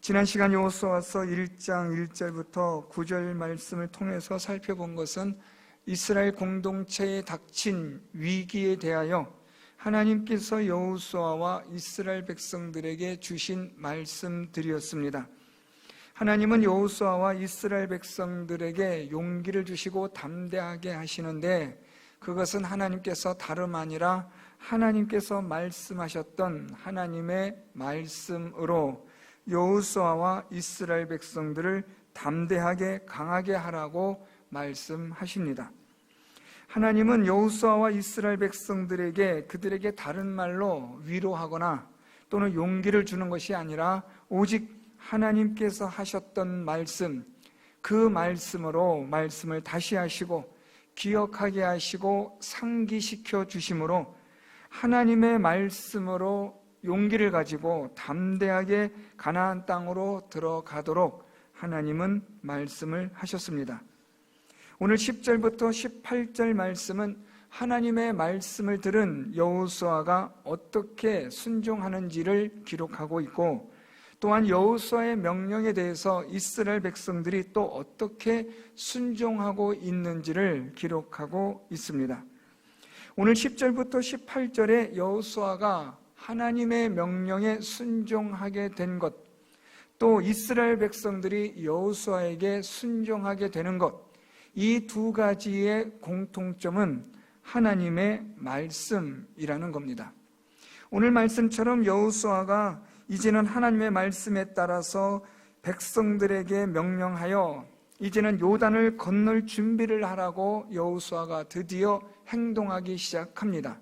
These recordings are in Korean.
지난 시간 여호수아서 1장 1절부터 9절 말씀을 통해서 살펴본 것은 이스라엘 공동체에 닥친 위기에 대하여 하나님께서 여호수아와 이스라엘 백성들에게 주신 말씀들이었습니다. 하나님은 여호수아와 이스라엘 백성들에게 용기를 주시고 담대하게 하시는데, 그것은 하나님께서 다름 아니라 하나님께서 말씀하셨던 하나님의 말씀으로 여호수아와 이스라엘 백성들을 담대하게 강하게 하라고 말씀하십니다. 하나님은 여호수아와 이스라엘 백성들에게 그들에게 다른 말로 위로하거나 또는 용기를 주는 것이 아니라 오직 하나님께서 하셨던 말씀, 그 말씀으로 말씀을 다시 하시고 기억하게 하시고 상기시켜 주심으로 하나님의 말씀으로 용기를 가지고 담대하게 가나안 땅으로 들어가도록 하나님은 말씀을 하셨습니다. 오늘 10절부터 18절 말씀은 하나님의 말씀을 들은 여호수아가 어떻게 순종하는지를 기록하고 있고, 또한 여호수아의 명령에 대해서 이스라엘 백성들이 또 어떻게 순종하고 있는지를 기록하고 있습니다. 오늘 10절부터 18절에 여호수아가 하나님의 명령에 순종하게 된 것, 또 이스라엘 백성들이 여호수아에게 순종하게 되는 것, 이 두 가지의 공통점은 하나님의 말씀이라는 겁니다. 오늘 말씀처럼 여호수아가 이제는 하나님의 말씀에 따라서 백성들에게 명령하여 이제는 요단을 건널 준비를 하라고 여호수아가 드디어 행동하기 시작합니다.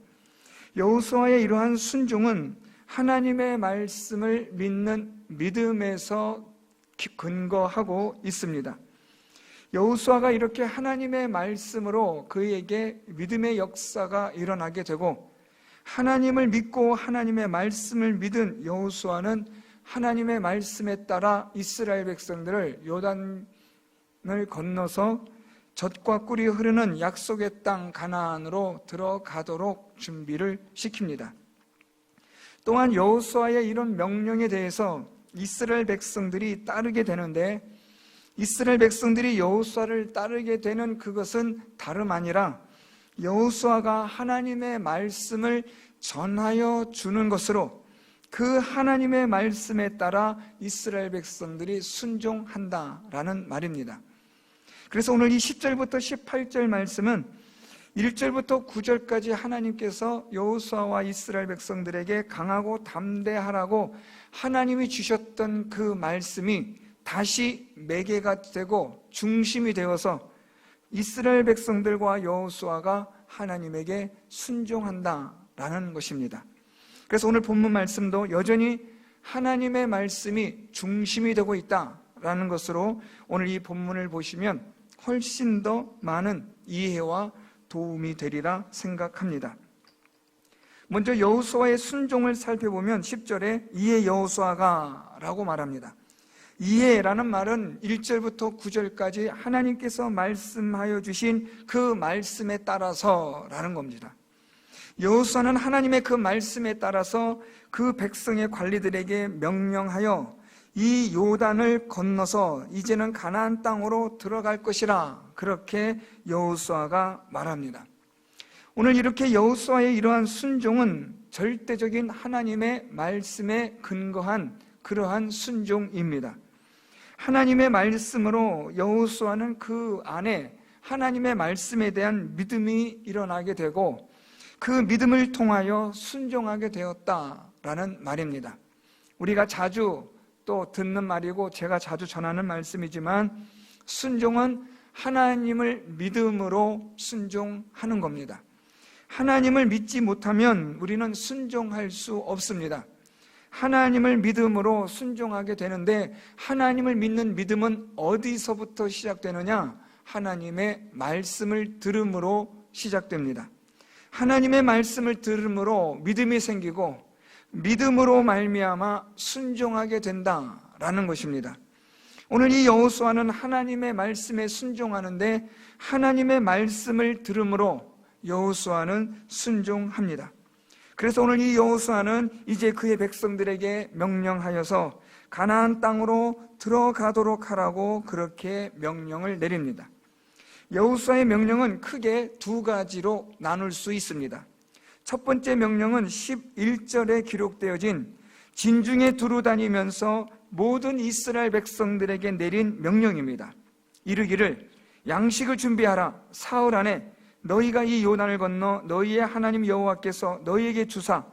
여호수아의 이러한 순종은 하나님의 말씀을 믿는 믿음에서 근거하고 있습니다. 여호수아가 이렇게 하나님의 말씀으로 그에게 믿음의 역사가 일어나게 되고, 하나님을 믿고 하나님의 말씀을 믿은 여호수아는 하나님의 말씀에 따라 이스라엘 백성들을 요단을 건너서 젖과 꿀이 흐르는 약속의 땅 가나안으로 들어가도록 준비를 시킵니다. 또한 여호수아의 이런 명령에 대해서 이스라엘 백성들이 따르게 되는데, 이스라엘 백성들이 여호수아를 따르게 되는 그것은 다름 아니라 여호수아가 하나님의 말씀을 전하여 주는 것으로 그 하나님의 말씀에 따라 이스라엘 백성들이 순종한다라는 말입니다. 그래서 오늘 이 10절부터 18절 말씀은 1절부터 9절까지 하나님께서 여호수아와 이스라엘 백성들에게 강하고 담대하라고 하나님이 주셨던 그 말씀이 다시 매개가 되고 중심이 되어서 이스라엘 백성들과 여호수아가 하나님에게 순종한다라는 것입니다. 그래서 오늘 본문 말씀도 여전히 하나님의 말씀이 중심이 되고 있다라는 것으로 오늘 이 본문을 보시면 훨씬 더 많은 이해와 도움이 되리라 생각합니다. 먼저 여호수아의 순종을 살펴보면 10절에 이에 여호수아가 라고 말합니다. 이에라는 말은 1절부터 9절까지 하나님께서 말씀하여 주신 그 말씀에 따라서 라는 겁니다. 여호수아는 하나님의 그 말씀에 따라서 그 백성의 관리들에게 명령하여 이 요단을 건너서 이제는 가나안 땅으로 들어갈 것이라, 그렇게 여호수아가 말합니다. 오늘 이렇게 여호수아의 이러한 순종은 절대적인 하나님의 말씀에 근거한 그러한 순종입니다. 하나님의 말씀으로 여호수아는 그 안에 하나님의 말씀에 대한 믿음이 일어나게 되고 그 믿음을 통하여 순종하게 되었다라는 말입니다. 우리가 자주 또 듣는 말이고 제가 자주 전하는 말씀이지만, 순종은 하나님을 믿음으로 순종하는 겁니다. 하나님을 믿지 못하면 우리는 순종할 수 없습니다. 하나님을 믿음으로 순종하게 되는데, 하나님을 믿는 믿음은 어디서부터 시작되느냐? 하나님의 말씀을 들음으로 시작됩니다. 하나님의 말씀을 들음으로 믿음이 생기고 믿음으로 말미암아 순종하게 된다라는 것입니다. 오늘 이 여호수아는 하나님의 말씀에 순종하는데 하나님의 말씀을 들음으로 여호수아는 순종합니다. 그래서 오늘 이 여호수아는 이제 그의 백성들에게 명령하여서 가나안 땅으로 들어가도록 하라고 그렇게 명령을 내립니다. 여호수아의 명령은 크게 두 가지로 나눌 수 있습니다. 첫 번째 명령은 11절에 기록되어진 진중에 두루 다니면서 모든 이스라엘 백성들에게 내린 명령입니다. 이르기를 양식을 준비하라. 사흘 안에 너희가 이 요단을 건너 너희의 하나님 여호와께서 너희에게 주사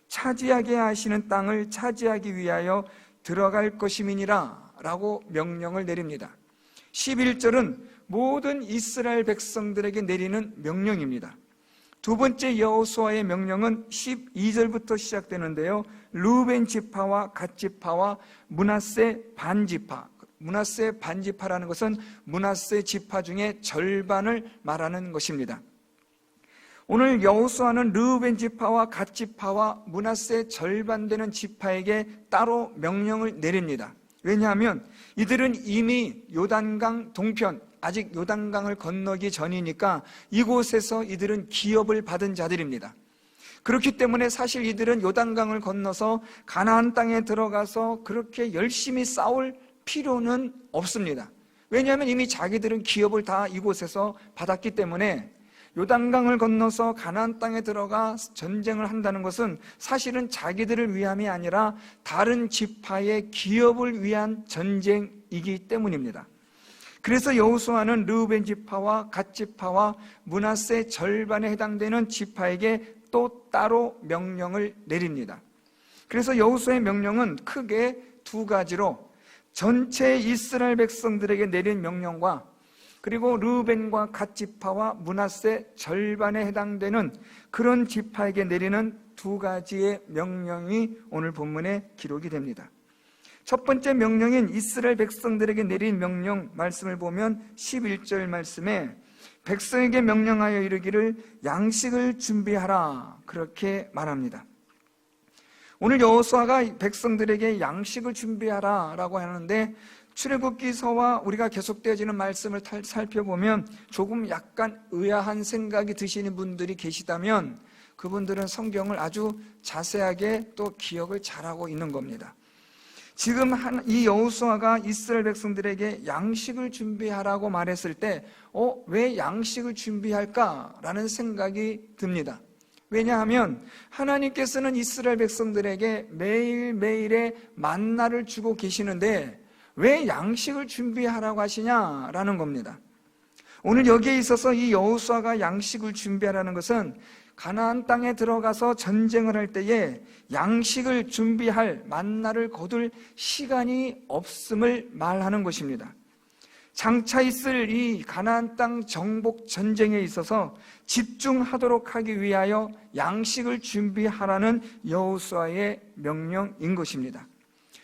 차지하게 하시는 땅을 차지하기 위하여 들어갈 것임이니라 라고 명령을 내립니다. 11절은 모든 이스라엘 백성들에게 내리는 명령입니다. 두 번째 여호수아의 명령은 12절부터 시작되는데요, 르우벤 지파와 갓 지파와 므낫세 반지파, 므낫세 반지파라는 것은 므낫세 지파 중에 절반을 말하는 것입니다. 오늘 여호수아는 르우벤 지파와 갓 지파와 므낫세 절반 되는 지파에게 따로 명령을 내립니다. 왜냐하면 이들은 이미 요단강 동편, 아직 요단강을 건너기 전이니까 이곳에서 이들은 기업을 받은 자들입니다. 그렇기 때문에 사실 이들은 요단강을 건너서 가나안 땅에 들어가서 그렇게 열심히 싸울 필요는 없습니다. 왜냐하면 이미 자기들은 기업을 다 이곳에서 받았기 때문에 요단강을 건너서 가나안 땅에 들어가 전쟁을 한다는 것은 사실은 자기들을 위함이 아니라 다른 지파의 기업을 위한 전쟁이기 때문입니다. 그래서 여호수아는 르우벤 지파와 갓 지파와 므낫세 절반에 해당되는 지파에게 또 따로 명령을 내립니다. 그래서 여호수아의 명령은 크게 두 가지로 전체 이스라엘 백성들에게 내린 명령과 그리고 르우벤과 갓 지파와 므낫세 절반에 해당되는 그런 지파에게 내리는 두 가지의 명령이 오늘 본문에 기록이 됩니다. 첫 번째 명령인 이스라엘 백성들에게 내린 명령 말씀을 보면 11절 말씀에 백성에게 명령하여 이르기를 양식을 준비하라 그렇게 말합니다. 오늘 여호수아가 백성들에게 양식을 준비하라 라고 하는데 출애굽기서와 우리가 계속되어지는 말씀을 살펴보면 조금 약간 의아한 생각이 드시는 분들이 계시다면 그분들은 성경을 아주 자세하게 또 기억을 잘하고 있는 겁니다. 지금 이 여호수아가 이스라엘 백성들에게 양식을 준비하라고 말했을 때 왜 양식을 준비할까라는 생각이 듭니다. 왜냐하면 하나님께서는 이스라엘 백성들에게 매일매일의 만나를 주고 계시는데 왜 양식을 준비하라고 하시냐라는 겁니다. 오늘 여기에 있어서 이 여호수아가 양식을 준비하라는 것은 가나안 땅에 들어가서 전쟁을 할 때에 양식을 준비할 만나를 거둘 시간이 없음을 말하는 것입니다. 장차 있을 이 가나안 땅 정복 전쟁에 있어서 집중하도록 하기 위하여 양식을 준비하라는 여호수아의 명령인 것입니다.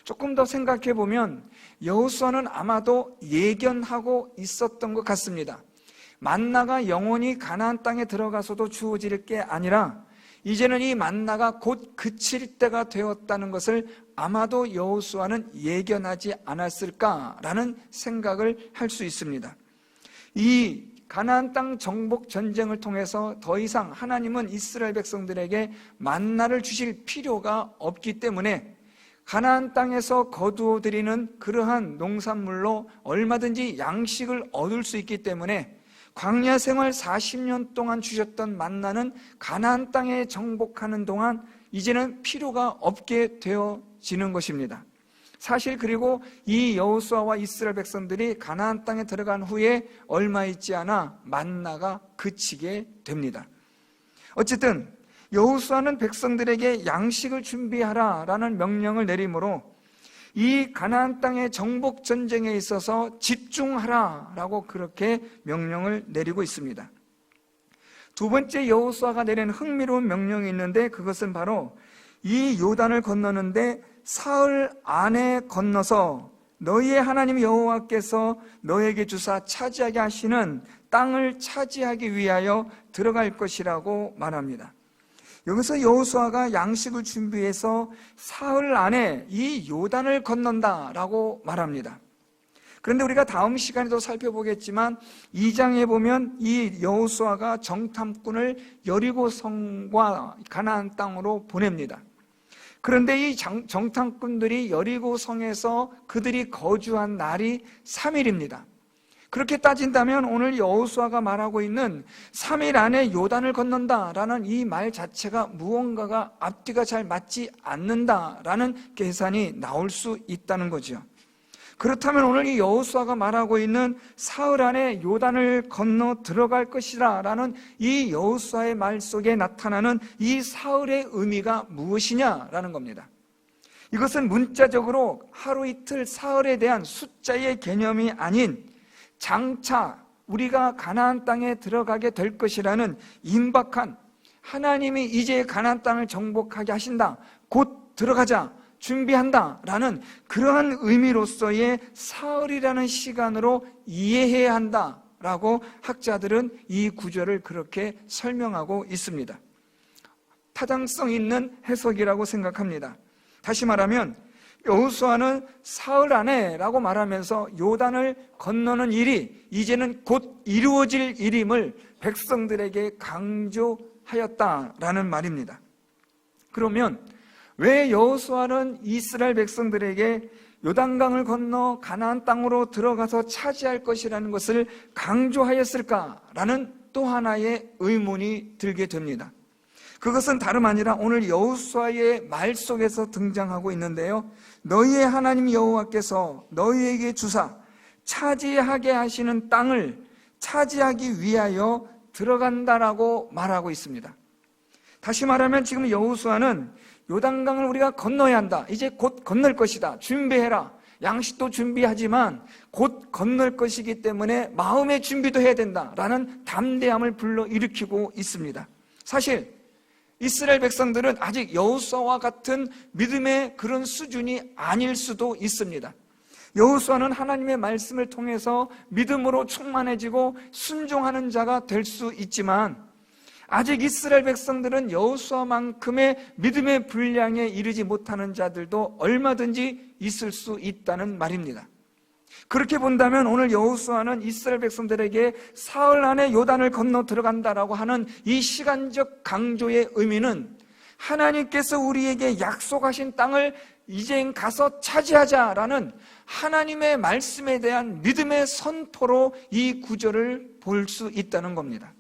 조금 더 생각해 보면 여호수아는 아마도 예견하고 있었던 것 같습니다. 만나가 영원히 가나안 땅에 들어가서도 주어질 게 아니라 이제는 이 만나가 곧 그칠 때가 되었다는 것을 아마도 여호수아는 예견하지 않았을까라는 생각을 할 수 있습니다. 이 가나안 땅 정복 전쟁을 통해서 더 이상 하나님은 이스라엘 백성들에게 만나를 주실 필요가 없기 때문에 가나안 땅에서 거두어들이는 그러한 농산물로 얼마든지 양식을 얻을 수 있기 때문에 광야 생활 40년 동안 주셨던 만나는 가나안 땅에 정복하는 동안 이제는 필요가 없게 되어지는 것입니다. 사실 그리고 이 여호수아와 이스라엘 백성들이 가나안 땅에 들어간 후에 얼마 있지 않아 만나가 그치게 됩니다. 어쨌든 여호수아는 백성들에게 양식을 준비하라라는 명령을 내리므로 이 가나안 땅의 정복 전쟁에 있어서 집중하라라고 그렇게 명령을 내리고 있습니다. 두 번째 여호수아가 내린 흥미로운 명령이 있는데 그것은 바로 이 요단을 건너는데 사흘 안에 건너서 너희의 하나님 여호와께서 너에게 주사 차지하게 하시는 땅을 차지하기 위하여 들어갈 것이라고 말합니다. 여기서 여호수아가 양식을 준비해서 사흘 안에 이 요단을 건넌다라고 말합니다. 그런데 우리가 다음 시간에도 살펴보겠지만 2장에 보면 이 여호수아가 정탐꾼을 여리고 성과 가나안 땅으로 보냅니다. 그런데 이 정탐꾼들이 여리고 성에서 그들이 거주한 날이 3일입니다. 그렇게 따진다면 오늘 여호수아가 말하고 있는 3일 안에 요단을 건넌다라는 이 말 자체가 무언가가 앞뒤가 잘 맞지 않는다라는 계산이 나올 수 있다는 거죠. 그렇다면 오늘 이 여호수아가 말하고 있는 사흘 안에 요단을 건너 들어갈 것이라 라는 이 여호수아의 말 속에 나타나는 이 사흘의 의미가 무엇이냐라는 겁니다. 이것은 문자적으로 하루 이틀 사흘에 대한 숫자의 개념이 아닌 장차 우리가 가나안 땅에 들어가게 될 것이라는 임박한, 하나님이 이제 가나안 땅을 정복하게 하신다, 곧 들어가자, 준비한다라는 그러한 의미로서의 사흘이라는 시간으로 이해해야 한다라고 학자들은 이 구절을 그렇게 설명하고 있습니다. 타당성 있는 해석이라고 생각합니다. 다시 말하면 여호수아는 사흘 안에라고 말하면서 요단을 건너는 일이 이제는 곧 이루어질 일임을 백성들에게 강조하였다라는 말입니다. 그러면 왜 여호수아는 이스라엘 백성들에게 요단강을 건너 가나안 땅으로 들어가서 차지할 것이라는 것을 강조하였을까라는 또 하나의 의문이 들게 됩니다. 그것은 다름 아니라 오늘 여호수아의 말 속에서 등장하고 있는데요, 너희의 하나님 여호와께서 너희에게 주사 차지하게 하시는 땅을 차지하기 위하여 들어간다라고 말하고 있습니다. 다시 말하면 지금 여호수아는 요단강을 우리가 건너야 한다, 이제 곧 건널 것이다, 준비해라, 양식도 준비하지만 곧 건널 것이기 때문에 마음의 준비도 해야 된다라는 담대함을 불러일으키고 있습니다. 사실 이스라엘 백성들은 아직 여호수아와 같은 믿음의 그런 수준이 아닐 수도 있습니다. 여호수아는 하나님의 말씀을 통해서 믿음으로 충만해지고 순종하는 자가 될 수 있지만 아직 이스라엘 백성들은 여호수아만큼의 믿음의 분량에 이르지 못하는 자들도 얼마든지 있을 수 있다는 말입니다. 그렇게 본다면 오늘 여호수아는 이스라엘 백성들에게 사흘 안에 요단을 건너 들어간다라고 하는 이 시간적 강조의 의미는 하나님께서 우리에게 약속하신 땅을 이제 가서 차지하자라는 하나님의 말씀에 대한 믿음의 선포로 이 구절을 볼 수 있다는 겁니다.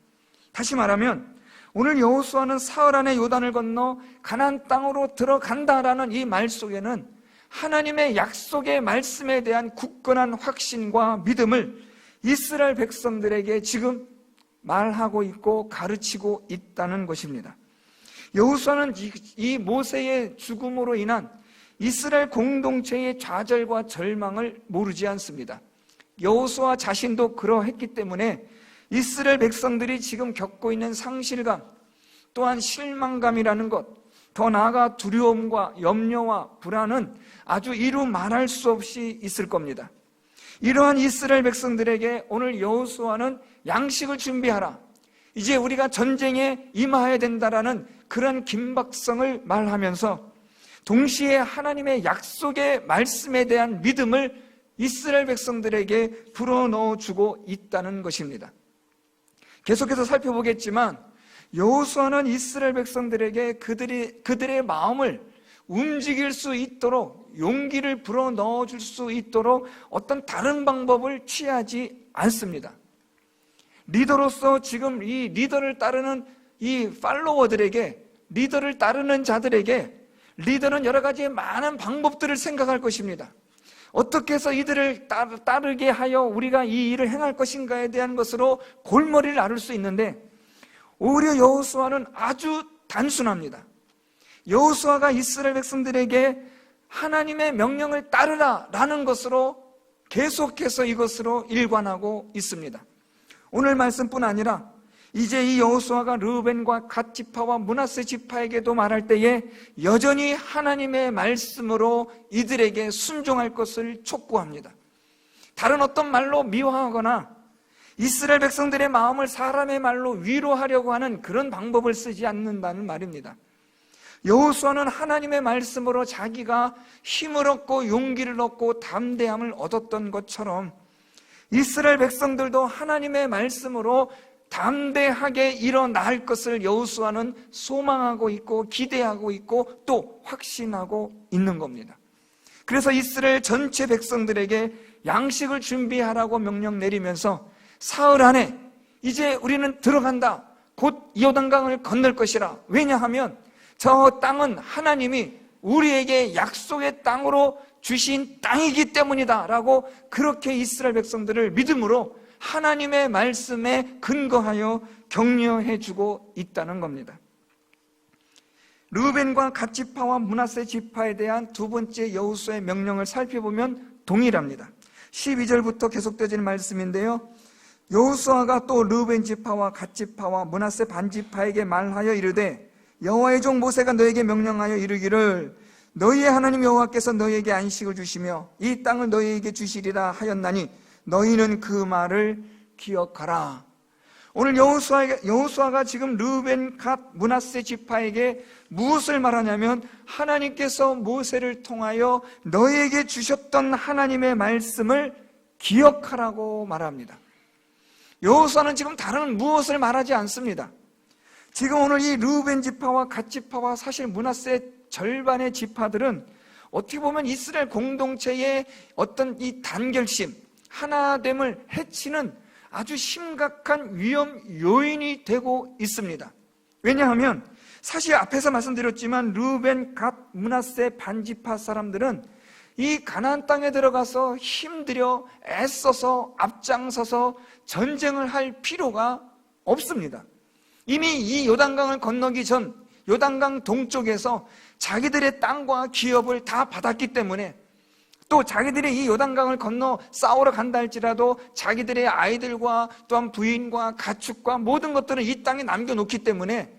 다시 말하면 오늘 여호수아는 사흘 안에 요단을 건너 가나안 땅으로 들어간다라는 이 말 속에는 하나님의 약속의 말씀에 대한 굳건한 확신과 믿음을 이스라엘 백성들에게 지금 말하고 있고 가르치고 있다는 것입니다. 여호수아는 이 모세의 죽음으로 인한 이스라엘 공동체의 좌절과 절망을 모르지 않습니다. 여호수아 자신도 그러했기 때문에 이스라엘 백성들이 지금 겪고 있는 상실감, 또한 실망감이라는 것, 더 나아가 두려움과 염려와 불안은 아주 이루 말할 수 없이 있을 겁니다. 이러한 이스라엘 백성들에게 오늘 여호수아는 양식을 준비하라, 이제 우리가 전쟁에 임해야 된다라는 그런 긴박성을 말하면서 동시에 하나님의 약속의 말씀에 대한 믿음을 이스라엘 백성들에게 불어넣어주고 있다는 것입니다. 계속해서 살펴보겠지만 여호수아는 이스라엘 백성들에게 그들의 마음을 움직일 수 있도록, 용기를 불어넣어 줄 수 있도록 어떤 다른 방법을 취하지 않습니다. 리더로서 지금 이 리더를 따르는 이 팔로워들에게, 리더를 따르는 자들에게 리더는 여러 가지의 많은 방법들을 생각할 것입니다. 어떻게 해서 이들을 따르게 하여 우리가 이 일을 행할 것인가에 대한 것으로 골머리를 앓을 수 있는데, 오히려 여호수아는 아주 단순합니다. 여호수아가 이스라엘 백성들에게 하나님의 명령을 따르라 라는 것으로 계속해서 이것으로 일관하고 있습니다. 오늘 말씀뿐 아니라 이제 이 여호수아가 르우벤과 갓 지파와 므낫세 지파에게도 말할 때에 여전히 하나님의 말씀으로 이들에게 순종할 것을 촉구합니다. 다른 어떤 말로 미화하거나 이스라엘 백성들의 마음을 사람의 말로 위로하려고 하는 그런 방법을 쓰지 않는다는 말입니다. 여호수아는 하나님의 말씀으로 자기가 힘을 얻고 용기를 얻고 담대함을 얻었던 것처럼 이스라엘 백성들도 하나님의 말씀으로 담대하게 일어날 것을 여호수아는 소망하고 있고 기대하고 있고 또 확신하고 있는 겁니다. 그래서 이스라엘 전체 백성들에게 양식을 준비하라고 명령 내리면서 사흘 안에 이제 우리는 들어간다, 곧 요단강을 건널 것이라. 왜냐하면 저 땅은 하나님이 우리에게 약속의 땅으로 주신 땅이기 때문이다 라고 그렇게 이스라엘 백성들을 믿음으로 하나님의 말씀에 근거하여 격려해 주고 있다는 겁니다. 르우벤과 갓 지파와 므낫세 지파에 대한 두 번째 여호수아의 명령을 살펴보면 동일합니다. 12절부터 계속되어지는 말씀인데요, 여호수아가 또 르우벤 지파와 갓 지파와 므낫세 반 지파에게 말하여 이르되 여호와의 종 모세가 너에게 명령하여 이르기를 너희의 하나님 여호와께서 너희에게 안식을 주시며 이 땅을 너희에게 주시리라 하였나니 너희는 그 말을 기억하라. 오늘 여호수아가 지금 르우벤, 갓, 므낫세 지파에게 무엇을 말하냐면 하나님께서 모세를 통하여 너희에게 주셨던 하나님의 말씀을 기억하라고 말합니다. 여호수아는 지금 다른 무엇을 말하지 않습니다. 지금 오늘 이 르우벤 지파와 갓 지파와 사실 므낫세 절반의 지파들은 어떻게 보면 이스라엘 공동체의 어떤 이 단결심, 하나됨을 해치는 아주 심각한 위험 요인이 되고 있습니다. 왜냐하면 사실 앞에서 말씀드렸지만 르우벤, 갓, 므낫세 반지파 사람들은 이 가나안 땅에 들어가서 힘들여 애써서 앞장서서 전쟁을 할 필요가 없습니다. 이미 이 요단강을 건너기 전 요단강 동쪽에서 자기들의 땅과 기업을 다 받았기 때문에 또 자기들이 이 요단강을 건너 싸우러 간다 할지라도 자기들의 아이들과 또한 부인과 가축과 모든 것들을 이 땅에 남겨놓기 때문에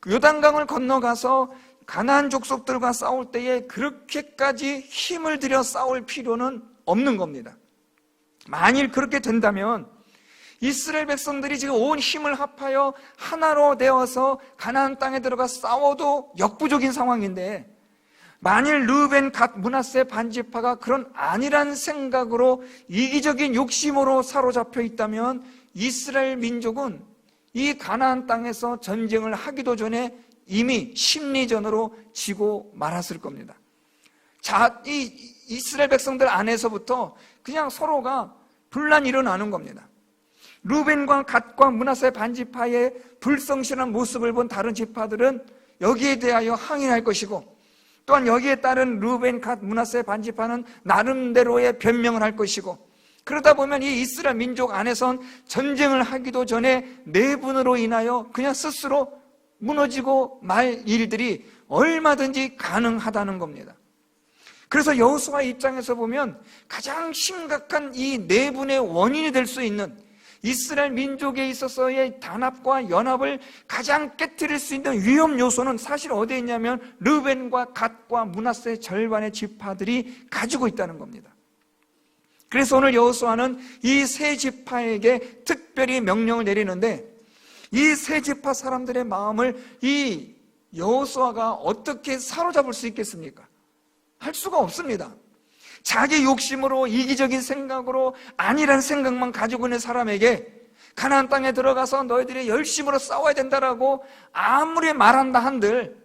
그 요단강을 건너가서 가나안 족속들과 싸울 때에 그렇게까지 힘을 들여 싸울 필요는 없는 겁니다. 만일 그렇게 된다면 이스라엘 백성들이 지금 온 힘을 합하여 하나로 되어서 가나안 땅에 들어가 싸워도 역부족인 상황인데 만일 르우벤, 갓, 므낫세 반지파가 그런 아니란 생각으로 이기적인 욕심으로 사로잡혀 있다면 이스라엘 민족은 이 가나안 땅에서 전쟁을 하기도 전에 이미 심리전으로 지고 말았을 겁니다. 자, 이 이스라엘 백성들 안에서부터 그냥 서로가 분란이 일어나는 겁니다. 르우벤과 갓과 므낫세 반지파의 불성실한 모습을 본 다른 지파들은 여기에 대하여 항의할 것이고 또한 여기에 따른 르우벤, 갓, 므낫세 반지파는 나름대로의 변명을 할 것이고 그러다 보면 이 이스라엘 민족 안에선 전쟁을 하기도 전에 내분으로 인하여 그냥 스스로 무너지고 말 일들이 얼마든지 가능하다는 겁니다. 그래서 여호수아 입장에서 보면 가장 심각한 이 내분의 원인이 될 수 있는 이스라엘 민족에 있어서의 단합과 연합을 가장 깨트릴 수 있는 위험 요소는 사실 어디에 있냐면 르우벤과 갓과 므낫세 절반의 지파들이 가지고 있다는 겁니다. 그래서 오늘 여호수아는 이 세 지파에게 특별히 명령을 내리는데 이 세 지파 사람들의 마음을 이 여호수아가 어떻게 사로잡을 수 있겠습니까? 할 수가 없습니다. 자기 욕심으로 이기적인 생각으로 아니란 생각만 가지고 있는 사람에게 가나안 땅에 들어가서 너희들이 열심으로 싸워야 된다라고 아무리 말한다 한들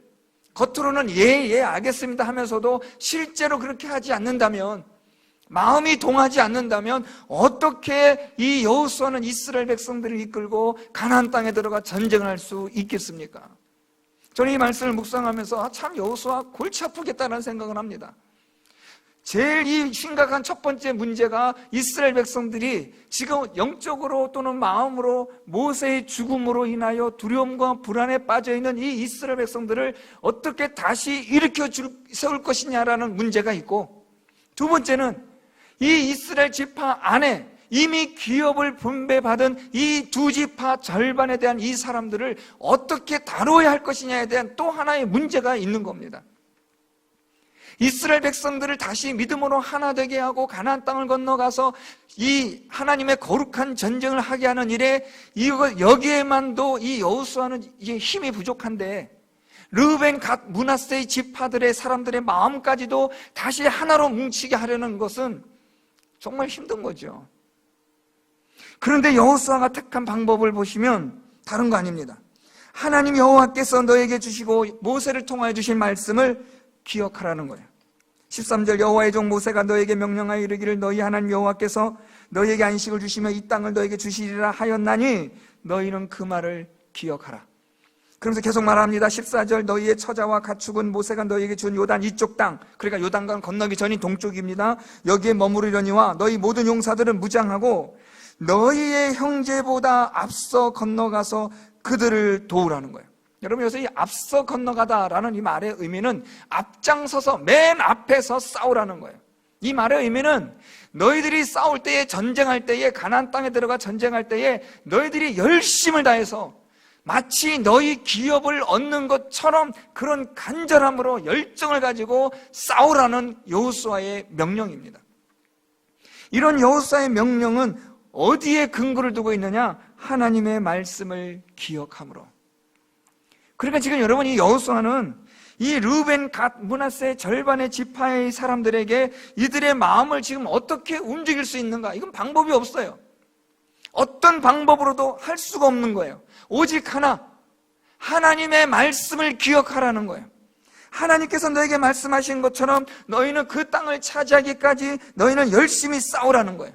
겉으로는 예 알겠습니다 하면서도 실제로 그렇게 하지 않는다면, 마음이 동하지 않는다면 어떻게 이 여호수아는 이스라엘 백성들을 이끌고 가나안 땅에 들어가 전쟁을 할 수 있겠습니까? 저는 이 말씀을 묵상하면서 참 여호수아 골치 아프겠다는 생각을 합니다. 제일 이 심각한 첫 번째 문제가 이스라엘 백성들이 지금 영적으로 또는 마음으로 모세의 죽음으로 인하여 두려움과 불안에 빠져있는 이 이스라엘 백성들을 어떻게 다시 일으켜 세울 것이냐라는 문제가 있고, 두 번째는 이 이스라엘 지파 안에 이미 기업을 분배받은 이 두 지파 절반에 대한 이 사람들을 어떻게 다뤄야 할 것이냐에 대한 또 하나의 문제가 있는 겁니다. 이스라엘 백성들을 다시 믿음으로 하나 되게 하고 가나안 땅을 건너가서 이 하나님의 거룩한 전쟁을 하게 하는 일에 여기에만도 이 여호수아는 이제 힘이 부족한데 르우벤, 갓, 므낫세의 지파들의 사람들의 마음까지도 다시 하나로 뭉치게 하려는 것은 정말 힘든 거죠. 그런데 여호수아가 택한 방법을 보시면 다른 거 아닙니다. 하나님 여호와께서 너에게 주시고 모세를 통하여 주신 말씀을 기억하라는 거예요. 13절 여호와의 종 모세가 너에게 명령하여 이르기를 너희 하나님 여호와께서 너희에게 안식을 주시며 이 땅을 너에게 주시리라 하였나니 너희는 그 말을 기억하라. 그러면서 계속 말합니다. 14절 너희의 처자와 가축은 모세가 너희에게 준 요단 이쪽 땅, 그러니까 요단강 건너기 전인 동쪽입니다. 여기에 머무르려니와 너희 모든 용사들은 무장하고 너희의 형제보다 앞서 건너가서 그들을 도우라는 거예요. 여러분, 여기서 이 앞서 건너가다라는 이 말의 의미는 앞장서서 맨 앞에서 싸우라는 거예요. 이 말의 의미는 너희들이 싸울 때에, 전쟁할 때에, 가나안 땅에 들어가 전쟁할 때에 너희들이 열심을 다해서 마치 너희 기업을 얻는 것처럼 그런 간절함으로 열정을 가지고 싸우라는 여호수아의 명령입니다. 이런 여호수아의 명령은 어디에 근거를 두고 있느냐? 하나님의 말씀을 기억함으로. 그러니까 지금 여러분, 이 여호수아는 이 르우벤, 갓, 므낫세 절반의 지파의 사람들에게 이들의 마음을 지금 어떻게 움직일 수 있는가? 이건 방법이 없어요. 어떤 방법으로도 할 수가 없는 거예요. 오직 하나, 하나님의 말씀을 기억하라는 거예요. 하나님께서 너에게 말씀하신 것처럼 너희는 그 땅을 차지하기까지 너희는 열심히 싸우라는 거예요.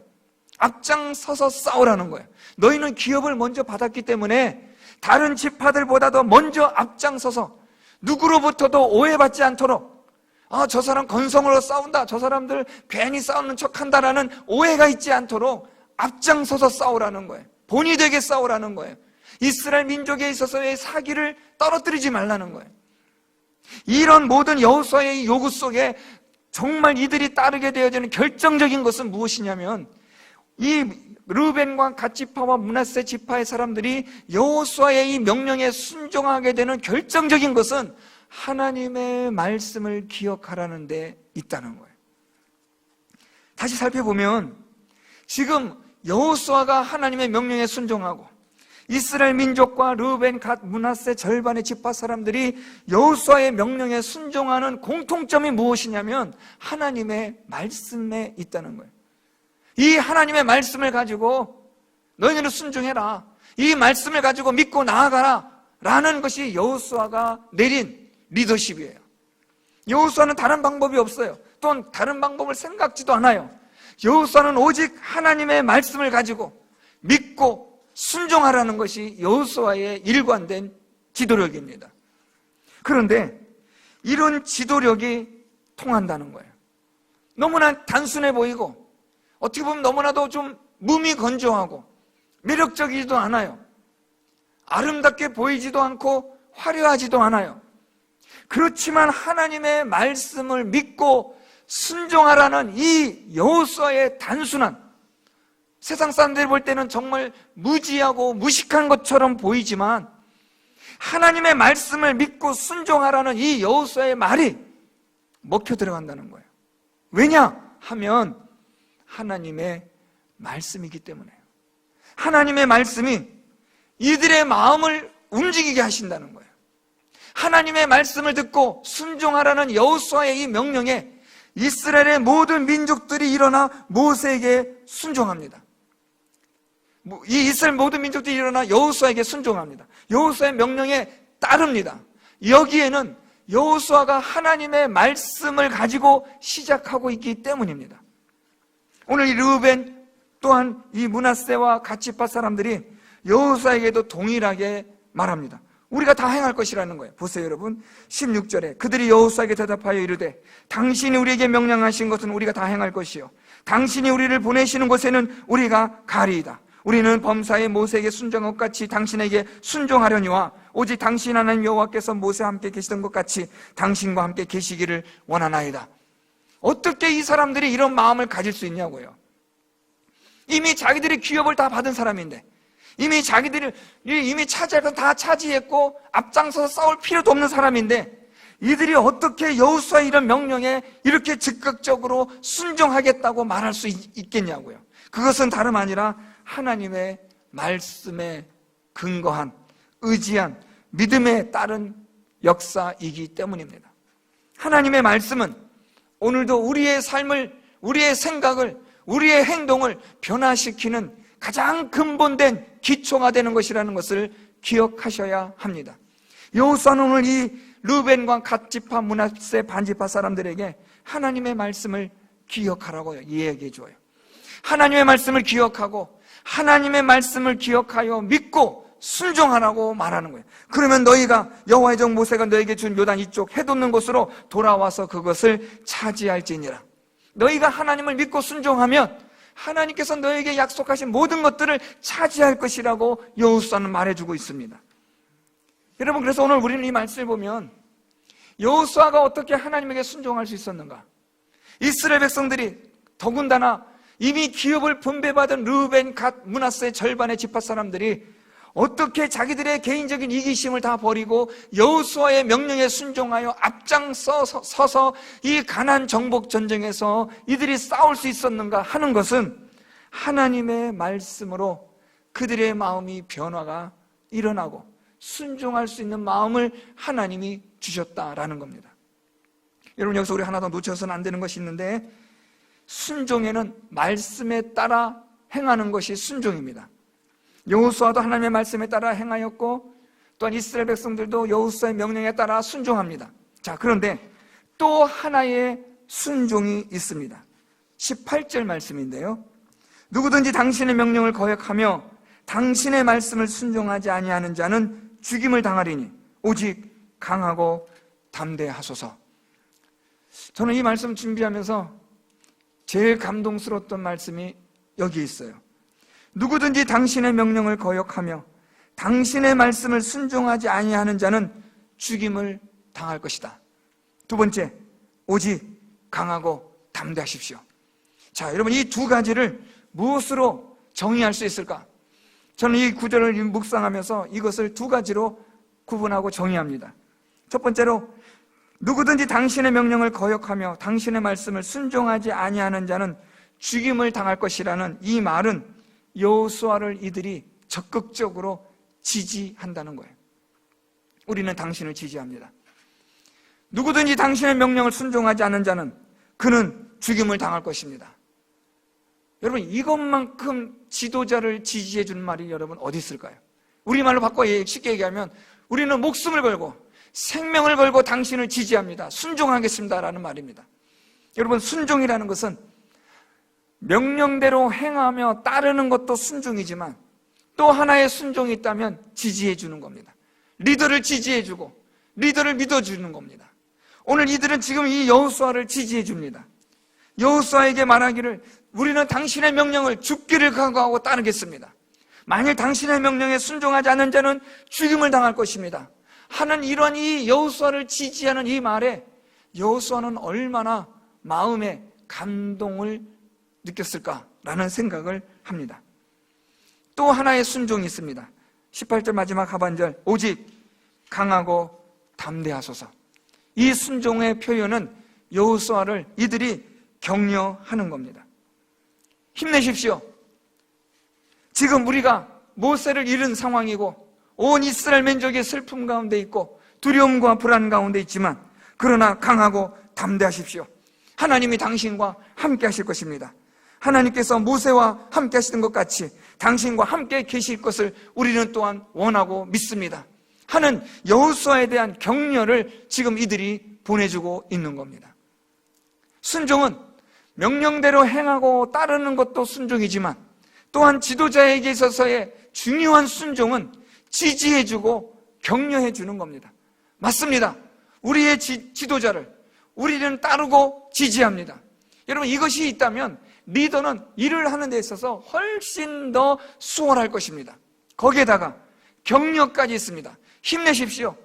앞장서서 싸우라는 거예요. 너희는 기업을 먼저 받았기 때문에 다른 지파들보다도 먼저 앞장서서 누구로부터도 오해받지 않도록, 저 사람 건성으로 싸운다, 저 사람들 괜히 싸우는 척한다라는 오해가 있지 않도록 앞장서서 싸우라는 거예요. 본이 되게 싸우라는 거예요. 이스라엘 민족에 있어서의 사기를 떨어뜨리지 말라는 거예요. 이런 모든 여호수아의 요구 속에 정말 이들이 따르게 되어지는 결정적인 것은 무엇이냐면, 이 르우벤과 갓 지파와 므낫세 지파의 사람들이 여호수아의 이 명령에 순종하게 되는 결정적인 것은 하나님의 말씀을 기억하라는 데 있다는 거예요. 다시 살펴보면 지금 여호수아가 하나님의 명령에 순종하고 이스라엘 민족과 르우벤, 갓, 므낫세 절반의 지파 사람들이 여호수아의 명령에 순종하는 공통점이 무엇이냐면 하나님의 말씀에 있다는 거예요. 이 하나님의 말씀을 가지고 너희는 순종해라, 이 말씀을 가지고 믿고 나아가라 라는 것이 여호수아가 내린 리더십이에요. 여호수아는 다른 방법이 없어요. 또는 다른 방법을 생각지도 않아요. 여호수아는 오직 하나님의 말씀을 가지고 믿고 순종하라는 것이 여호수아의 일관된 지도력입니다. 그런데 이런 지도력이 통한다는 거예요. 너무나 단순해 보이고 어떻게 보면 너무나도 좀 무미건조하고 매력적이지도 않아요. 아름답게 보이지도 않고 화려하지도 않아요. 그렇지만 하나님의 말씀을 믿고 순종하라는 이 여호수아의 단순한, 세상 사람들이 볼 때는 정말 무지하고 무식한 것처럼 보이지만 하나님의 말씀을 믿고 순종하라는 이 여호수아의 말이 먹혀 들어간다는 거예요. 왜냐 하면 하나님의 말씀이기 때문에요. 하나님의 말씀이 이들의 마음을 움직이게 하신다는 거예요. 하나님의 말씀을 듣고 순종하라는 여호수아의 이 명령에 이스라엘의 모든 민족들이 일어나 모세에게 순종합니다. 이 이스라엘 모든 민족들이 일어나 여호수아에게 순종합니다. 여호수아의 명령에 따릅니다. 여기에는 여호수아가 하나님의 말씀을 가지고 시작하고 있기 때문입니다. 오늘 이 르우벤 또한 이 므낫세와 갓 지파 사람들이 여호수아에게도 동일하게 말합니다. 우리가 다 행할 것이라는 거예요. 보세요 여러분, 16절에 그들이 여호수아에게 대답하여 이르되 당신이 우리에게 명령하신 것은 우리가 다 행할 것이요 당신이 우리를 보내시는 곳에는 우리가 가리이다. 우리는 범사에 모세에게 순종한 것 같이 당신에게 순종하려니와 오직 당신 하나님 여호와께서 모세와 함께 계시던 것 같이 당신과 함께 계시기를 원하나이다. 어떻게 이 사람들이 이런 마음을 가질 수 있냐고요. 이미 자기들이 기업을 다 받은 사람인데, 이미 자기들이 차지할 건 다 차지했고 앞장서서 싸울 필요도 없는 사람인데, 이들이 어떻게 여호수아의 이런 명령에 이렇게 즉각적으로 순종하겠다고 말할 수 있겠냐고요. 그것은 다름 아니라 하나님의 말씀에 근거한, 의지한, 믿음에 따른 역사이기 때문입니다. 하나님의 말씀은 오늘도 우리의 삶을, 우리의 생각을, 우리의 행동을 변화시키는 가장 근본된 기초가 되는 것이라는 것을 기억하셔야 합니다. 여호수아는 오늘 이 르벤과 갓지파, 므낫세, 반지파 사람들에게 하나님의 말씀을 기억하라고 이야기해 줘요. 하나님의 말씀을 기억하고 하나님의 말씀을 기억하여 믿고 순종하라고 말하는 거예요. 그러면 너희가 여호와의 종 모세가 너에게 준 요단 이쪽 해돋는 곳으로 돌아와서 그것을 차지할지니라. 너희가 하나님을 믿고 순종하면 하나님께서 너에게 약속하신 모든 것들을 차지할 것이라고 여호수아는 말해주고 있습니다. 여러분, 그래서 오늘 우리는 이 말씀을 보면 여호수아가 어떻게 하나님에게 순종할 수 있었는가? 이스라엘 백성들이 더군다나 이미 기업을 분배받은 르벤, 갓, 므낫세 절반의 지파 사람들이 어떻게 자기들의 개인적인 이기심을 다 버리고 여호수아의 명령에 순종하여 앞장서서 이 가나안 정복 전쟁에서 이들이 싸울 수 있었는가 하는 것은 하나님의 말씀으로 그들의 마음이 변화가 일어나고 순종할 수 있는 마음을 하나님이 주셨다라는 겁니다. 여러분, 여기서 우리 하나 더 놓쳐서는 안 되는 것이 있는데, 순종에는 말씀에 따라 행하는 것이 순종입니다. 여호수아도 하나님의 말씀에 따라 행하였고 또한 이스라엘 백성들도 여호수아의 명령에 따라 순종합니다. 자, 그런데 또 하나의 순종이 있습니다. 18절 말씀인데요, 누구든지 당신의 명령을 거역하며 당신의 말씀을 순종하지 아니하는 자는 죽임을 당하리니 오직 강하고 담대하소서. 저는 이 말씀 준비하면서 제일 감동스러웠던 말씀이 여기 있어요. 누구든지 당신의 명령을 거역하며 당신의 말씀을 순종하지 아니하는 자는 죽임을 당할 것이다. 두 번째, 오직 강하고 담대하십시오. 자, 여러분, 이 두 가지를 무엇으로 정의할 수 있을까? 저는 이 구절을 묵상하면서 이것을 두 가지로 구분하고 정의합니다. 첫 번째로, 누구든지 당신의 명령을 거역하며 당신의 말씀을 순종하지 아니하는 자는 죽임을 당할 것이라는 이 말은 여호수아를 이들이 적극적으로 지지한다는 거예요. 우리는 당신을 지지합니다. 누구든지 당신의 명령을 순종하지 않는 자는 그는 죽임을 당할 것입니다. 여러분, 이것만큼 지도자를 지지해 주는 말이 여러분 어디 있을까요? 우리말로 바꿔 쉽게 얘기하면 우리는 목숨을 걸고 생명을 걸고 당신을 지지합니다. 순종하겠습니다라는 말입니다. 여러분, 순종이라는 것은 명령대로 행하며 따르는 것도 순종이지만 또 하나의 순종이 있다면 지지해 주는 겁니다. 리더를 지지해 주고 리더를 믿어주는 겁니다. 오늘 이들은 지금 이 여호수아를 지지해 줍니다. 여호수아에게 말하기를 우리는 당신의 명령을 죽기를 각오하고 따르겠습니다. 만일 당신의 명령에 순종하지 않는 자는 죽임을 당할 것입니다 하는 이런 이 여호수아를 지지하는 이 말에 여호수아는 얼마나 마음에 감동을 느꼈을까라는 생각을 합니다. 또 하나의 순종이 있습니다. 18절 마지막 하반절, 오직 강하고 담대하소서. 이 순종의 표현은 여호수아를 이들이 격려하는 겁니다. 힘내십시오. 지금 우리가 모세를 잃은 상황이고 온 이스라엘 민족의 슬픔 가운데 있고 두려움과 불안 가운데 있지만 그러나 강하고 담대하십시오. 하나님이 당신과 함께 하실 것입니다. 하나님께서 모세와 함께 하시던 것 같이 당신과 함께 계실 것을 우리는 또한 원하고 믿습니다 하는 여호수아에 대한 격려를 지금 이들이 보내주고 있는 겁니다. 순종은 명령대로 행하고 따르는 것도 순종이지만 또한 지도자에게 있어서의 중요한 순종은 지지해주고 격려해주는 겁니다. 맞습니다. 우리의 지도자를 우리는 따르고 지지합니다. 여러분, 이것이 있다면 리더는 일을 하는 데 있어서 훨씬 더 수월할 것입니다. 거기에다가 격려까지 있습니다. 힘내십시오.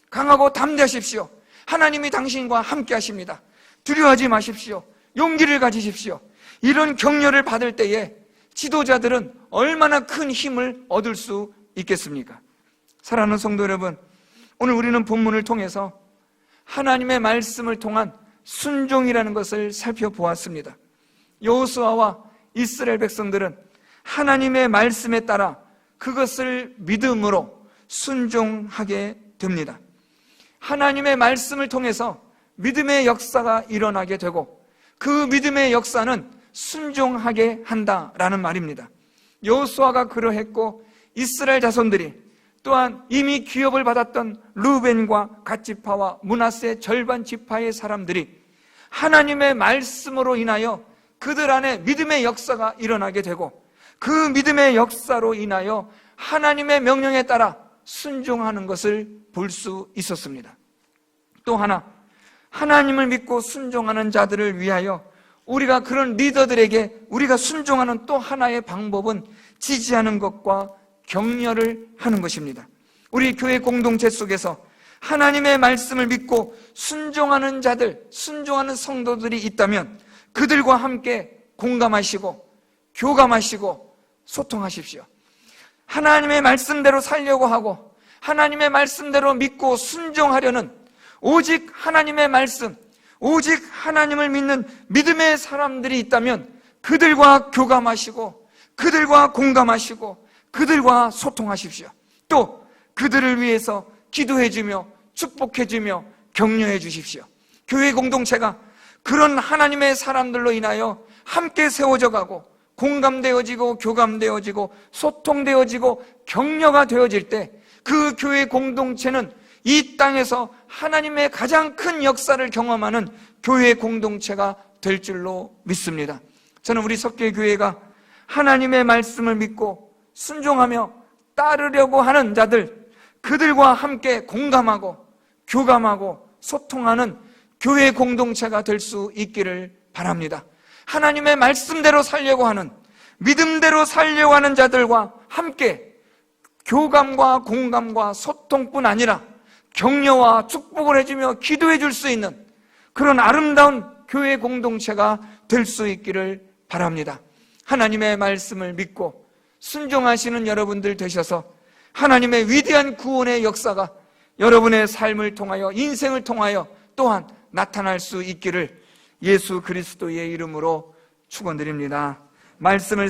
강하고 담대하십시오. 하나님이 당신과 함께 하십니다. 두려워하지 마십시오. 용기를 가지십시오. 이런 격려를 받을 때에 지도자들은 얼마나 큰 힘을 얻을 수 있겠습니까? 사랑하는 성도 여러분, 오늘 우리는 본문을 통해서 하나님의 말씀을 통한 순종이라는 것을 살펴보았습니다. 여호수아와 이스라엘 백성들은 하나님의 말씀에 따라 그것을 믿음으로 순종하게 됩니다. 하나님의 말씀을 통해서 믿음의 역사가 일어나게 되고 그 믿음의 역사는 순종하게 한다라는 말입니다. 여호수아가 그러했고 이스라엘 자손들이 또한 이미 기업을 받았던 르벤과 갓지파와 므낫세 절반 지파의 사람들이 하나님의 말씀으로 인하여 그들 안에 믿음의 역사가 일어나게 되고 그 믿음의 역사로 인하여 하나님의 명령에 따라 순종하는 것을 볼 수 있었습니다. 또 하나, 하나님을 믿고 순종하는 자들을 위하여 우리가 그런 리더들에게 우리가 순종하는 또 하나의 방법은 지지하는 것과 격려를 하는 것입니다. 우리 교회 공동체 속에서 하나님의 말씀을 믿고 순종하는 자들, 순종하는 성도들이 있다면 그들과 함께 공감하시고 교감하시고 소통하십시오. 하나님의 말씀대로 살려고 하고 하나님의 말씀대로 믿고 순종하려는 오직 하나님의 말씀, 오직 하나님을 믿는 믿음의 사람들이 있다면 그들과 교감하시고 그들과 공감하시고 그들과 소통하십시오. 또 그들을 위해서 기도해주며 축복해주며 격려해 주십시오. 교회 공동체가 그런 하나님의 사람들로 인하여 함께 세워져 가고 공감되어지고 교감되어지고 소통되어지고 격려가 되어질 때 그 교회 공동체는 이 땅에서 하나님의 가장 큰 역사를 경험하는 교회 공동체가 될 줄로 믿습니다. 저는 우리 석계교회가 하나님의 말씀을 믿고 순종하며 따르려고 하는 자들, 그들과 함께 공감하고 교감하고 소통하는 교회 공동체가 될 수 있기를 바랍니다. 하나님의 말씀대로 살려고 하는, 믿음대로 살려고 하는 자들과 함께 교감과 공감과 소통뿐 아니라 격려와 축복을 해주며 기도해 줄 수 있는 그런 아름다운 교회 공동체가 될 수 있기를 바랍니다. 하나님의 말씀을 믿고 순종하시는 여러분들 되셔서 하나님의 위대한 구원의 역사가 여러분의 삶을 통하여 인생을 통하여 또한 나타날 수 있기를 예수 그리스도의 이름으로 축원드립니다. 말씀을